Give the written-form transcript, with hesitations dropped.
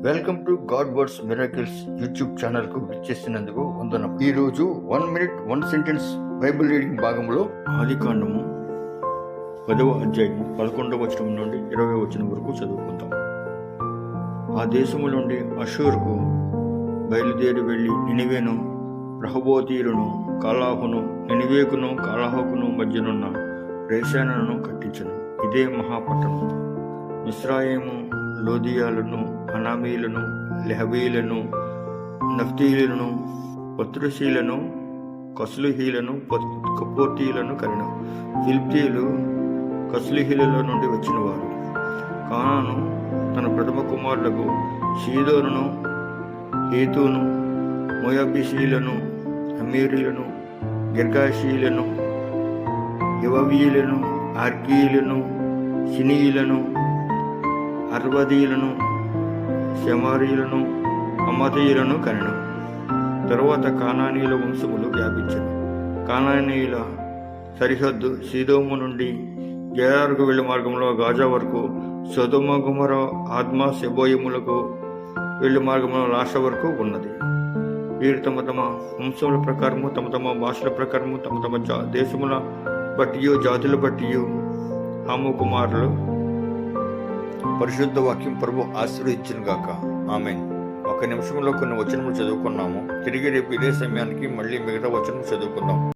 Welcome to God words miracles YouTube ఛానల్కు విచ్చేసినందుకు వందనం. ఈరోజు 1 minute 1 sentence బైబిల్ రీడింగ్ భాగంలో ఆదికాండము 10వ అధ్యాయము 11వ వచనం నుండి 20వ వచనం వరకు చదువుకుందాం. ఆ దేశము నుండి అషూరుకు బయలుదేరి వెళ్ళి నినివేను, రహోబోతీయులను, కాలాహును, నినివేకును కాలాహుకును మధ్యనున్న రేషానును కట్టించను. ఇదే మహాపట్టణం. మిస్రాయిము లోదియాలను, అనామీలను, లెహబీలను, నఫ్తీలను, పత్రుషీలను, కస్లుహీలను, కపోతీలను కరిను. ఫిలిప్తీయులు కస్లుహీలలో నుండి వచ్చినవారు. కానాను తన ప్రథమ కుమారులకు షీదోనును, హేతును, మోయాబీషీలను, అమీరీలను, గిర్గాషీలను, యువవీయులను, ఆర్కీయులను, సినీయులను, అర్వదీయులను, శమారీయులను, అమతీయులను కనెను. తరువాత కానానీయుల వంశములు వ్యాపించను. కానానీయుల సరిహద్దు సీదోము నుండి గెరారుకు వెళ్లే మార్గంలో గాజా వరకు, సొదొమ గొమొర ఆద్మా సెబోయిములకు వెళ్లే మార్గంలో లాష వరకు ఉన్నది. వీరు తమ తమ వంశముల ప్రకారము, తమ తమ భాషల ప్రకారము, తమ తమ దేశముల బట్టియు జాతుల బట్టియు హాము కుమారులు. పరిశుద్ధ వాక్యం ప్రభు ఆశీర్వదించును గాక. ఆమేన్. ఒక నిమిషంలో కొన్ని వచనములు చదువుకున్నాము. తిరిగి రేపు ఇదే సమయానికి మళ్ళీ మిగతా వచనం చదువుకుందాం.